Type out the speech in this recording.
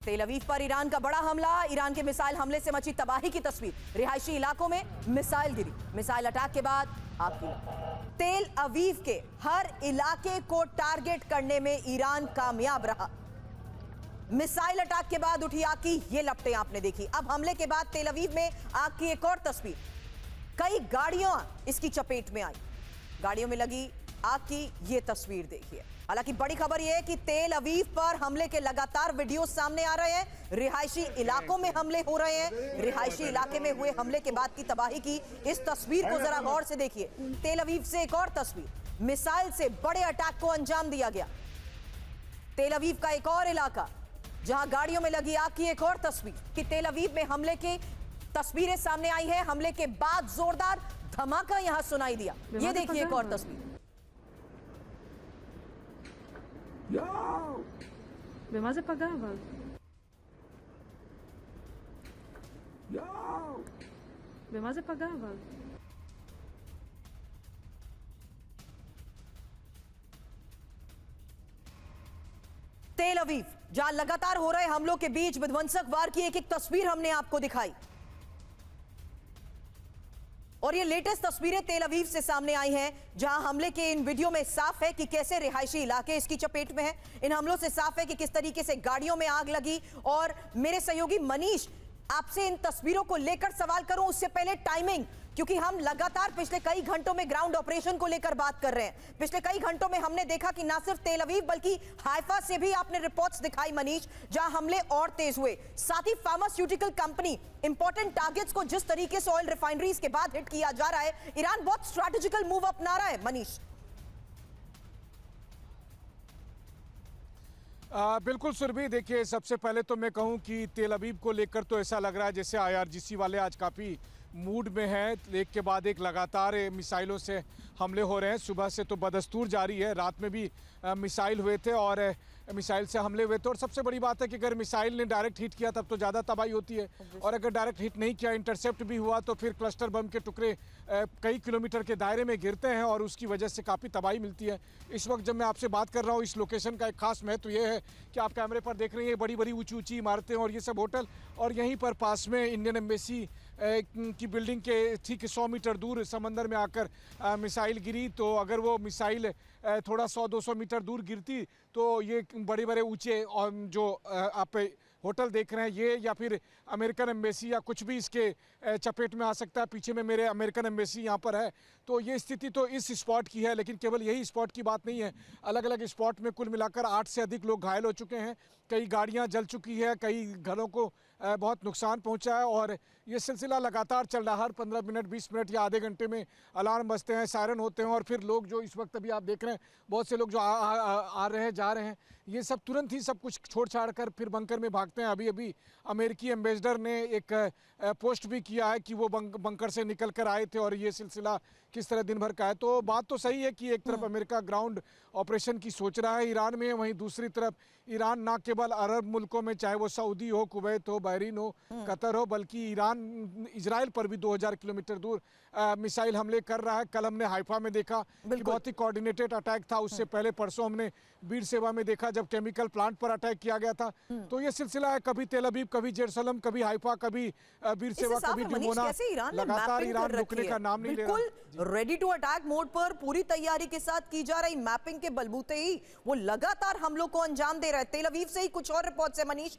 तेल अवीव पर ईरान का बड़ा हमला, ईरान के मिसाइल हमले से मची तबाही की तस्वीर। रिहायशी इलाकों में मिसाइल गिरी, मिसाइल अटैक के बाद आग की लपटें। तेल अवीव के हर इलाके को टारगेट करने में ईरान कामयाब रहा। मिसाइल अटैक के बाद उठी आग की ये लपटें आपने देखी। अब हमले के बाद तेल अवीव में आग की एक और तस्वीर। कई गाड़ियां इसकी चपेट में आई, गाड़ियों में लगी आग की ये तस्वीर देखिए। हालांकि बड़ी खबर यह है कि तेल अवीव पर हमले के लगातार वीडियो सामने आ रहे हैं। रिहायशी इलाकों में हमले हो रहे हैं। रिहायशी इलाके में हुए हमले के बाद की तबाही की इस तस्वीर को जरा गौर से देखिए। तेल अवीव से एक और तस्वीर, मिसाइल से बड़े अटैक को अंजाम दिया गया। तेल अवीव का एक और इलाका जहां गाड़ियों में लगी आग की एक और तस्वीर कि तेल अवीव में हमले की तस्वीरें सामने आई है। हमले के बाद जोरदार धमाका यहां सुनाई दिया। ये देखिए एक और तस्वीर। ומה זה פגע אבל? במה זה פגע אבל? तेल अवीव जहां लगातार हो रहे हमलों के बीच विध्वंसक वार की एक एक तस्वीर हमने आपको दिखाई और ये लेटेस्ट तस्वीरें तेल अवीव से सामने आई हैं, जहां हमले के इन वीडियो में साफ है कि कैसे रिहायशी इलाके इसकी चपेट में है। इन हमलों से साफ है कि किस तरीके से गाड़ियों में आग लगी। और मेरे सहयोगी मनीष, आपसे इन तस्वीरों को लेकर सवाल करूं उससे पहले टाइमिंग, क्योंकि हम लगातार पिछले कई घंटों में ग्राउंड ऑपरेशन को लेकर बात कर रहे हैं। पिछले कई घंटों में हमने देखा कि ना सिर्फ तेल अवीव बल्कि हाइफा से भी आपने रिपोर्ट्स दिखाई मनीष, जहां हमले और तेज हुए। साथ ही फार्मास्यूटिकल कंपनी इंपॉर्टेंट टारगेट्स को जिस तरीके से ऑयल रिफाइनरीज के बाद हिट किया जा रहा है, ईरान बहुत स्ट्रैटेजिकल मूव अपना रहा है मनीष। बिल्कुल सुरभि, देखिए सबसे पहले तो मैं कहूं कि तेल अवीव को लेकर तो ऐसा लग रहा है जैसे IRGC वाले आज काफ़ी मूड में हैं। एक के बाद एक लगातार मिसाइलों से हमले हो रहे हैं। सुबह से तो बदस्तूर जारी है, रात में भी मिसाइल हुए थे और मिसाइल से हमले हुए थे। और सबसे बड़ी बात है कि अगर मिसाइल ने डायरेक्ट हिट किया तब तो ज़्यादा तबाही होती है, और अगर डायरेक्ट हिट नहीं किया, इंटरसेप्ट भी हुआ, तो फिर क्लस्टर बम के टुकड़े कई किलोमीटर के दायरे में गिरते हैं और उसकी वजह से काफ़ी तबाही मिलती है। इस वक्त जब मैं आपसे बात कर रहा हूँ, इस लोकेशन का एक खास महत्व ये है कि आप कैमरे पर देख रहे हैं बड़ी बड़ी ऊँची ऊँची इमारतें और ये सब होटल, और यहीं पर पास में इंडियन एम्बेसी की बिल्डिंग के ठीक 100 मीटर दूर समंदर में आकर मिसाइल गिरी। तो अगर वो मिसाइल थोड़ा 100-200 मीटर दूर गिरती तो ये बड़े बड़े ऊंचे और जो आप होटल देख रहे हैं ये, या फिर अमेरिकन एम्बेसी या कुछ भी इसके चपेट में आ सकता है। पीछे में मेरे अमेरिकन एम्बेसी यहाँ पर है। तो ये स्थिति तो इस स्पॉट की है, लेकिन केवल यही स्पॉट की बात नहीं है। अलग अलग स्पॉट में कुल मिलाकर 8 से अधिक लोग घायल हो चुके हैं। कई गाड़ियाँ जल चुकी है, कई घरों को बहुत नुकसान पहुँचा है। और ये सिलसिला लगातार चल रहा है। हर 15 मिनट 20 मिनट या आधे घंटे में अलार्म बजते हैं, सायरन होते हैं, और फिर लोग जो इस वक्त अभी आप देख रहे हैं बहुत से लोग जो आ रहे हैं जा रहे हैं, ये सब तुरंत ही सब कुछ छोड़ छाड़ कर फिर बंकर में भागते हैं। अभी अभी अमेरिकी एम्बेसडर ने एक पोस्ट भी किया है कि वो बंकर से निकल कर आए थे और ये सिलसिला किस तरह दिन भर का है। तो बात तो सही है कि एक तरफ अमेरिका ग्राउंड ऑपरेशन की सोच रहा है ईरान में, वहीं दूसरी तरफ ईरान ना केवल अरब मुल्कों में, चाहे वो सऊदी हो, कुवैत हो, बहरीन हो, कतर हो, बल्कि ईरान इजराइल पर भी 2000 किलोमीटर दूर मिसाइल हमले कर रहा है। कल हमने हाइफा में देखा कि बहुत ही कोऑर्डिनेटेड अटैक था। उससे पहले परसों हमने बीर सेवा में देखा जब केमिकल प्लांट पर अटैक किया गया था। तो ये सिलसिला है, कभी तेल अवीव, कभी जेरूसलम, कभी हाइफा, कभी बीर सेवा, कभी डिमोना। लगातार ईरान रुकने का नाम नहीं ले रहा। बिल्कुल रेडी टू अटैक मोड पर पूरी तैयारी के साथ की जा रही मैपिंग के बलबूते ही वो लगातार हमलों को अंजाम दे रहा है। तेल अवीव से ही कुछ और रिपोर्ट्स है मनीष।